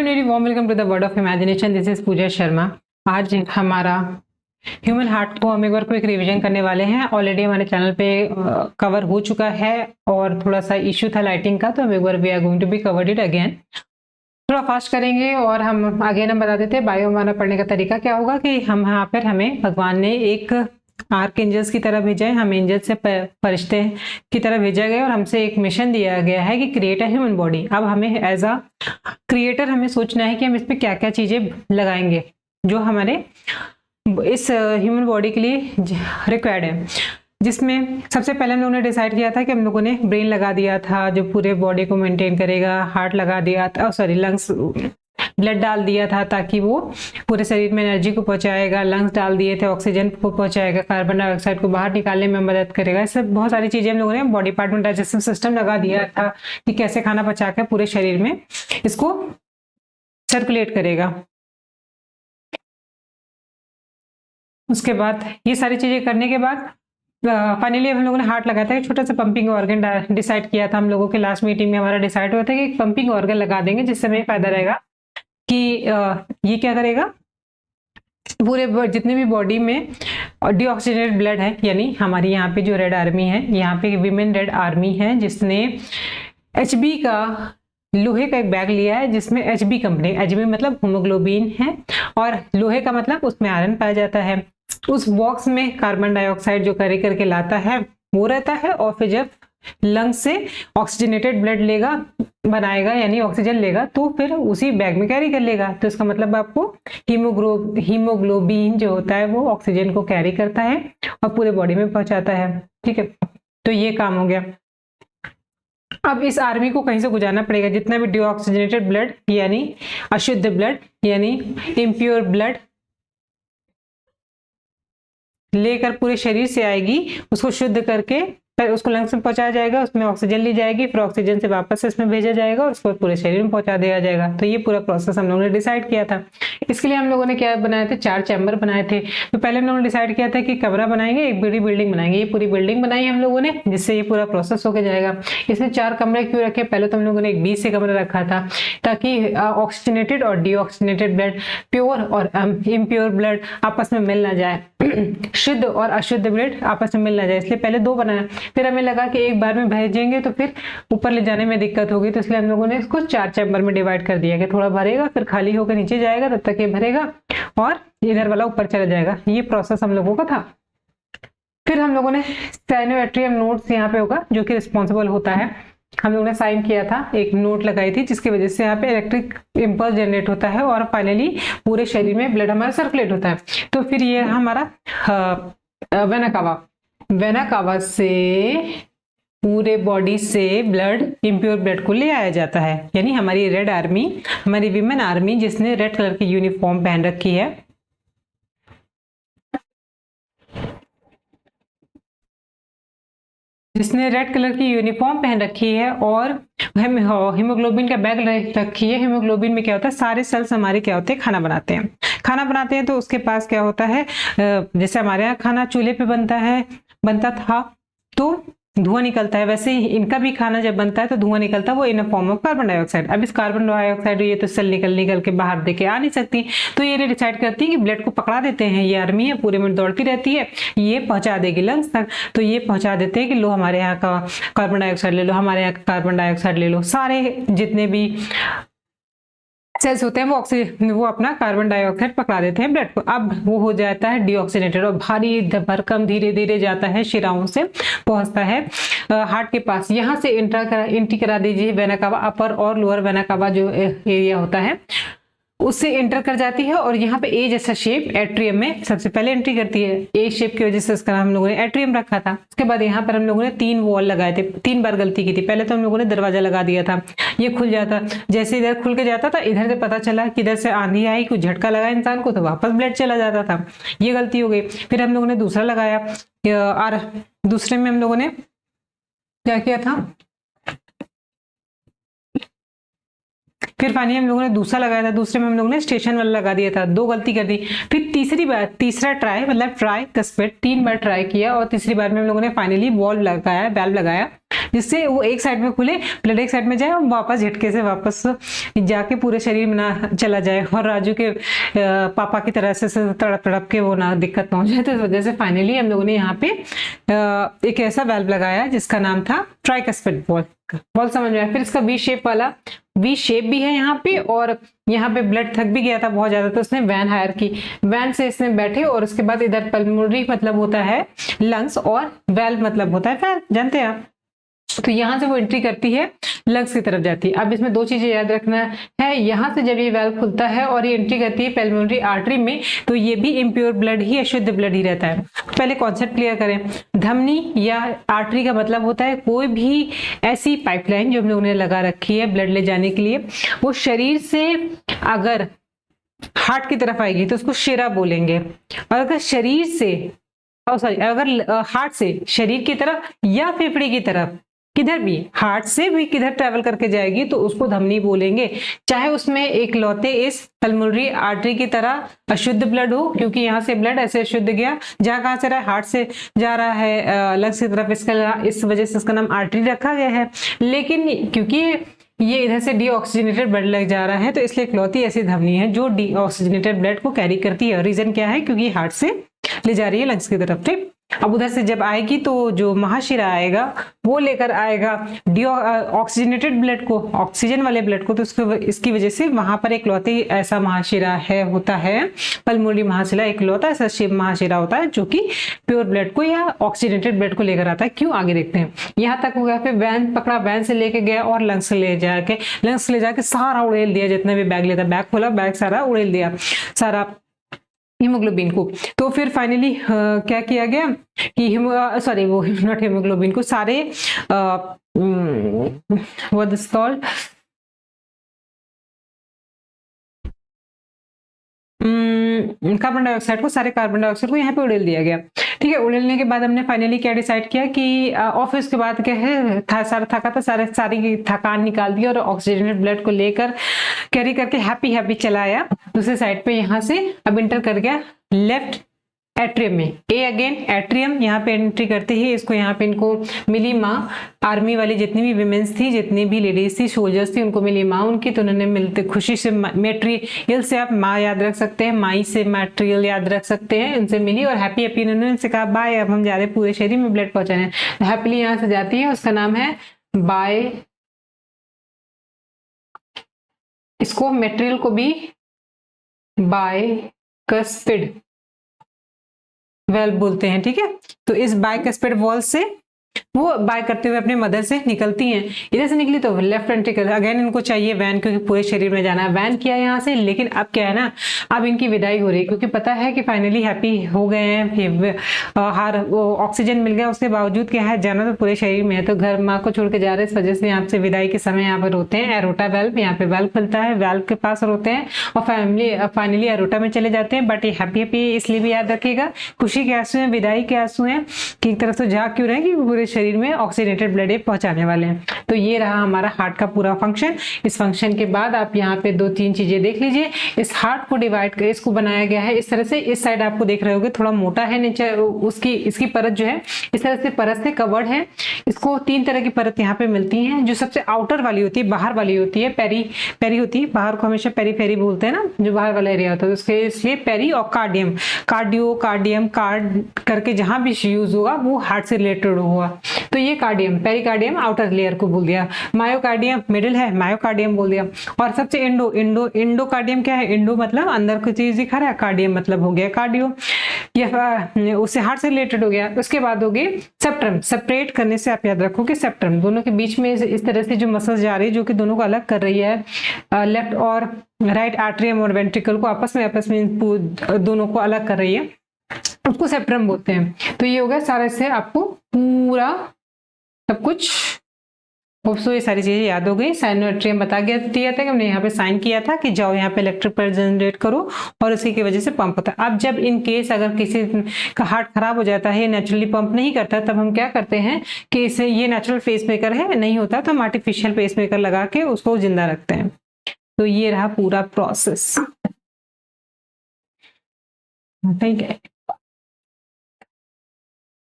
Very warm welcome to the world of imagination. This is Pooja Sharma. आज हमारा human heart को हम एक बार क्विक रिवीजन करने वाले हैं। ऑलरेडी हमारे चैनल पे कवर हो चुका है और थोड़ा सा इश्यू था लाइटिंग का, तो हम एक बार we are going to be covered it again. थोड़ा फास्ट करेंगे और हम अगेन हम बता देते हैं बायो हमारा पढ़ने का तरीका क्या होगा कि हम यहाँ पर हमें भगवान ने एक आर्क एंजल्स की तरह भेजा है, हम एंजल से फरिश्ते की तरह भेजा गया और हमसे एक मिशन दिया गया है कि क्रिएट अ ह्यूमन बॉडी। अब हमें एज अ क्रिएटर हमें सोचना है कि हम इस पे क्या क्या चीजें लगाएंगे जो हमारे इस ह्यूमन बॉडी के लिए रिक्वायर्ड है। जिसमें सबसे पहले हम लोगों ने डिसाइड किया था कि हम लोगों ने ब्रेन लगा दिया था जो पूरे बॉडी को मेंटेन करेगा, हार्ट लगा दिया था, सॉरी लंग्स, ब्लड डाल दिया था ताकि वो पूरे शरीर में एनर्जी को पहुंचाएगा, लंग्स डाल दिए थे ऑक्सीजन को पहुंचाएगा, कार्बन डाइऑक्साइड को बाहर निकालने में मदद करेगा। ऐसे बहुत सारी चीजें हम लोगों ने बॉडी पार्ट में डाइजेस्टिव सिस्टम लगा दिया था कि कैसे खाना पचा कर पूरे शरीर में इसको सर्कुलेट करेगा। उसके बाद ये सारी चीजें करने के बाद फाइनली हम लोगों ने हार्ट लगाया था, एक छोटा सा पंपिंग ऑर्गन डिसाइड किया था। हम लोगों के लास्ट मीटिंग में हमारा डिसाइड हुआ था कि एक पंपिंग ऑर्गन लगा देंगे जिससे हमें फायदा रहेगा कि ये क्या करेगा, पूरे जितने भी बॉडी में डीऑक्सीजनेटेड ब्लड है, यानी हमारी यहाँ पे जो रेड आर्मी है, यहाँ पे विमेन रेड आर्मी है जिसने HB का लोहे का एक बैग लिया है जिसमें HB कंपनी, HB मतलब हीमोग्लोबिन है और लोहे का मतलब उसमें आयरन पाया जाता है। उस बॉक्स में कार्बन डाइऑक्साइड जो कैरी करके लाता है वो रहता है और फिर जब लंग्स से ऑक्सीजनेटेड ब्लड लेगा बनाएगा यानी ऑक्सीजन लेगा तो फिर उसी बैग में कैरी कर लेगा। तो इसका मतलब आपको हीमोग्लोबिन जो होता है वो ऑक्सीजन को कैरी करता है और पूरे बॉडी में पहुंचाता है। ठीक है, तो ये काम हो गया। अब इस आर्मी को कहीं से गुजारना पड़ेगा, जितना भी डीऑक्सीजनेटेड ब्लड यानी अशुद्ध ब्लड यानी इम्प्योर ब्लड लेकर पूरे शरीर से आएगी, उसको शुद्ध करके फिर उसको लंग्स में पहुंचाया जाएगा, उसमें ऑक्सीजन ली जाएगी, फिर ऑक्सीजन से वापस इसमें भेजा जाएगा और उसको पूरे शरीर में पहुंचा दिया जाएगा। तो ये पूरा प्रोसेस हम लोगों ने डिसाइड किया था। इसके लिए हम लोगों ने क्या बनाए थे, 4 चैम्बर बनाए थे। तो पहले हम लोगों ने डिसाइड किया था कि कमरा बनाएंगे, एक बड़ी बिल्डिंग बनाएंगे। ये पूरी बिल्डिंग बनाई हम लोगों ने जिससे ये पूरा प्रोसेस होकर जाएगा। इसमें 4 कमरे क्यों रखे, पहले तो हम लोगों ने एक बीच से कमरा रखा था ताकि ऑक्सीजनेटेड और डीऑक्सीजनेटेड ब्लड, प्योर और इम्प्योर ब्लड आपस में मिल ना जाए, शुद्ध और अशुद्ध ब्लड आपस में मिल ना जाए, इसलिए पहले 2 बनाया। फिर हमें लगा कि एक बार में भेजेंगे तो फिर ऊपर ले जाने में दिक्कत होगी, तो इसलिए हम लोगों ने इसको 4 चैम्बर में डिवाइड कर दिया कि थोड़ा भरेगा फिर खाली होकर नीचे जाएगा, तब तक ये भरेगा और इधर वाला ऊपर चला जाएगा। ये प्रोसेस हम लोगों का था। फिर हम लोगों ने साइनोएट्रियम नोड्स यहाँ पे होगा जो कि रिस्पॉन्सिबल होता है, हम लोगों ने साइन किया था, एक नोट लगाई थी जिसकी वजह से यहाँ पे इलेक्ट्रिक इम्पल्स जनरेट होता है और फाइनली पूरे शरीर में ब्लड हमारा सर्कुलेट होता है। तो फिर ये हमारा वेना कावा से पूरे बॉडी से ब्लड, इम्प्योर ब्लड को ले आया जाता है, यानी हमारी रेड आर्मी, हमारी विमेन आर्मी जिसने रेड कलर की यूनिफॉर्म पहन रखी है, जिसने रेड कलर की यूनिफॉर्म पहन रखी है और हीमोग्लोबिन का बैग रखी है। हीमोग्लोबिन में क्या होता है, सारे सेल्स हमारे क्या होते हैं, खाना बनाते हैं। तो उसके पास क्या होता है, जैसे हमारे यहाँ खाना चूल्हे पे बनता था तो धुआं निकलता है, वैसे ही इनका भी खाना जब बनता है तो धुआं निकलता है, वो in form of carbon dioxide. अब इस कार्बन डाइऑक्साइड ये तो सेल निकल के बाहर देके आ नहीं सकती, तो ये डिसाइड करती है कि ब्लड को पकड़ा देते हैं। ये आर्मी है पूरे में दौड़ती रहती है, ये पहुंचा देगी लंग्स तक, तो ये पहुंचा देते हैं कि लो हमारे यहाँ का कार्बन डाइऑक्साइड ले लो, हमारे यहाँ का कार्बन डाइऑक्साइड ले लो। सारे जितने भी सेल्स होते हैं वो अपना कार्बन डाइऑक्साइड पकड़ा देते हैं ब्लड को। अब वो हो जाता है डीऑक्सीजनेटेड और भारी भरकम धीरे धीरे जाता है, शिराओं से पहुंचता है हार्ट के पास। यहाँ से एंट्री करा दीजिए वेना कावा, अपर और लोअर वेना कावा जो एरिया होता है उससे एंटर कर जाती है और यहाँ पे ए जैसा शेप एट्रियम में सबसे पहले एंट्री करती है। ए शेप की वजह से इसका नाम हम लोगों ने एट्रियम रखा था। उसके बाद यहाँ पर हम लोगों ने 3 वॉल लगाए थे, 3 बार गलती की थी। पहले तो हम लोगों ने दरवाजा लगा दिया था, ये खुल जाता, जैसे इधर खुल के जाता था इधर से पता चला कि इधर से आंधी आई, कुछ झटका लगा इंसान को तो वापस ब्लड चला जाता था, ये गलती हो गई। फिर हम लोगों ने दूसरा लगाया और दूसरे में हम लोगों ने क्या किया था, फिर फाइनली हम लोगों ने दूसरा लगाया था, दूसरे में हम लोगों ने स्टेशन वाला लगा दिया था, 2 गलती कर दी। फिर तीसरा ट्राई मतलब ट्राई कस्पेट 3 बार ट्राई किया और तीसरी बार में हम लोगों ने फाइनली वाल्व लगाया जिससे वो एक साइड में खुले, ब्लड एक साइड में जाए और वापस झटके से वापस जाके पूरे शरीर में ना चला जाए और राजू के पापा की तरह से तड़प तड़प के वो ना दिक्कत ना हो जाए। तो इस वजह से फाइनली हम लोगों ने यहाँ पे एक ऐसा वाल्व लगाया जिसका नाम था ट्राइकस्पिड वाल्व। समझ में आया। फिर इसका वी शेप वाला, वी शेप भी है यहाँ पे, और यहाँ पे ब्लड थक भी गया था बहुत ज्यादा, तो उसने वैन हायर की, वैन से इसने बैठे, और उसके बाद इधर पल्मोनरी मतलब होता है लंग्स, और वेल्व मतलब होता है वैल्व, जानते हैं आप। तो यहाँ से वो एंट्री करती है, लंग्स की तरफ जाती है। अब इसमें दो चीजें याद रखना है, यहाँ से जब ये वेल्व खुलता है और ये एंट्री करती है पल्मोनरी आर्टरी में, तो ये भी इम्प्योर ब्लड ही, अशुद्ध ब्लड ही रहता है। पहले कॉन्सेप्ट क्लियर करें। धमनी या आर्टरी का मतलब होता है कोई भी ऐसी पाइपलाइन जो हम लोगों ने लगा रखी है ब्लड ले जाने के लिए, वो शरीर से अगर हार्ट की तरफ आएगी तो उसको शिरा बोलेंगे, और अगर शरीर से अगर हार्ट से शरीर की तरफ या फेफड़े की तरफ, किधर भी, हार्ट से भी किधर ट्रेवल करके जाएगी तो उसको धमनी बोलेंगे। चाहे उसमें एक लौते इस पल्मोनरी आर्टरी की तरह अशुद्ध ब्लड हो, क्योंकि यहाँ से ब्लड ऐसे शुद्ध गया, जहां कहां से रहा है, हार्ट से जा रहा है लंग्स की तरफ, इस वजह से इसका नाम आर्टरी रखा गया है। लेकिन क्योंकि ये इधर से डीऑक्सीजनेटेड ब्लड लग जा रहा है, तो इसलिए इकलौती ऐसी धमनी है जो डीऑक्सीजनेटेड ब्लड को कैरी करती है। रीजन क्या है? क्योंकि हार्ट से ले जा रही है लंग्स की तरफ। ठीक, अब उधर से जब आएगी तो जो महाशिरा आएगा वो लेकर आएगा ऑक्सीजनेटेड ब्लड को, ऑक्सीजन वाले ब्लड को, तो इसकी वजह से वहां पर एक लौती ऐसा महाशिरा होता है पल्मोनरी महाशिरा, एक लौता ऐसा शिव महाशिरा होता है जो कि प्योर ब्लड को या ऑक्सीजनेटेड ब्लड को लेकर आता है। क्यों, आगे देखते हैं। यहाँ तक हो गया, फिर वैन पकड़ा, वैन से लेके गया और लंग्स ले जाके सारा उड़ेल दिया, जितना भी बैग लेता, बैग खोला, बैग सारा उड़ेल दिया, सारा हीमोग्लोबिन को। तो फिर फाइनली क्या किया गया कि वो नॉट हीमोग्लोबिन को, सारे what is called carbon dioxide को, सारे कार्बन डाइऑक्साइड को यहाँ पे उड़ेल दिया गया। ठीक है, उड़ेलने के बाद हमने फाइनली क्या डिसाइड किया कि ऑफिस के बाद क्या है, सारा थका था, सारी थकान निकाल दी और ऑक्सीजनेटेड ब्लड को लेकर कैरी करके हैप्पी चला आया दूसरे साइड पे। यहाँ से अब इंटर कर गया लेफ्ट एट्रियम में। ए अगेन एट्रियम, यहाँ पे एंट्री करते ही इसको, यहाँ पे इनको मिली माँ, आर्मी वाली जितनी भी विमेन्स थी, जितनी भी लेडीज थी, सोल्जर्स थी, उनको मिली माँ उनकी, तो उन्होंने मिलते खुशी से, मेटेरियल से आप माँ याद रख सकते हैं, माई से मटेरियल याद रख सकते हैं, उनसे मिली और हैप्पी उन्होंने उनसे कहा बाय, अब हम जा रहे हैं पूरे शरीर में ब्लड पहुंचाने। हैप्पीली यहाँ से जाती है, उसका नाम है बाय, इसको मेटेरियल को भी बायकस्पिड वेल्व बोलते हैं। ठीक है, तो इस बायकस्पिड वॉल्व से वो बाय करते हुए अपने मदर से निकलती हैं। इधर से निकली तो लेफ्ट वेंट्रिकल, अगेन इनको चाहिए वैन, क्योंकि पूरे शरीर में जाना है, वैन किया यहाँ से। लेकिन अब क्या है ना, अब इनकी विदाई हो रही है, क्योंकि पता है कि फाइनली हैप्पी हो गए हैं, हर वो ऑक्सीजन मिल गया, उसके बावजूद क्या है, जाना तो पूरे शरीर में है, तो घर माँ को छोड़ के जा रहे हैं, इस वजह से यहाँ से विदाई के समय यहाँ पर रोते हैं। एरोटा वेल्व, यहाँ पे वेल्व खुलता है, वेल्व के पास रोते हैं और फाइनली एरोटा में चले जाते हैं। बट ये हैप्पी इसलिए भी याद रखिएगा, खुशी के आंसू हैं, विदाई के आंसू हैं, कि एक तरफ से जा क्यों रहे, कि पूरे शरीर में ऑक्सीजनेटेड ब्लड पहुंचाने वाले हैं। तो ये रहा हमारा हार्ट का पूरा फंक्शन। इस फंक्शन के बाद आप यहाँ पे 2-3 चीजें देख लीजिए। इस हार्ट को डिवाइड कर, इसको बनाया गया है इस तरह से, इस साइड आपको देख रहे होगे थोड़ा मोटा है नीचे, उसकी इसकी परत जो है इस तरह से परत से कवर्ड है। इसको 3 तरह की परत यहाँ पे मिलती है। जो सबसे आउटर वाली होती है, बाहर वाली होती है, पेरी होती है, बाहर को हमेशा पेरीफेरी बोलते हैं ना, जो बाहर वाला एरिया होता है, उसके इसलिए पेरी और कार्डियम, कार्डियम कार्ड करके जहां भी यूज होगा वो हार्ट से रिलेटेड होगा। तो ये कार्डियम, पेरिकार्डियम आउटर लेयर को बोल दिया, मायोकार्डियम मिडिल है, मायोकार्डियम बोल दिया। और सबसे इंडोकार्डियम क्या है, इंडो मतलब अंदर कोई चीज दिखा रहा है, कार्डियम मतलब हो गया कार्डियो, ये उससे हार्ट से रिलेटेड हो गया। उसके बाद हो गए सेप्ट्रम, सेपरेट करने से आप याद रखो कि सेप्ट्रम, दोनों के बीच में इस तरह से जो मसल्स जा रही है जो कि दोनों को अलग कर रही है, लेफ्ट और राइट आर्टरियम और वेंट्रिकल को आपस में दोनों को अलग कर रही है, उसको सेप्ट्रम बोलते हैं। तो ये हो गया सारा, इससे आपको पूरा सब कुछ, तो ये सारी चीजें याद हो गई। साइनोट्रियम बता दिया था कि हमने यहाँ पे साइन किया था कि जाओ यहाँ पे इलेक्ट्रिक करंट जनरेट करो, और इसी की वजह से पंप होता है। अब जब इन केस अगर किसी का हार्ट खराब हो जाता है, नेचुरली पंप नहीं करता, तब हम क्या करते हैं कि इसे, ये नेचुरल पेसमेकर है, नहीं होता तो हम आर्टिफिशियल पेसमेकर लगा के उसको जिंदा रखते हैं। तो ये रहा पूरा प्रोसेस। ठीक है।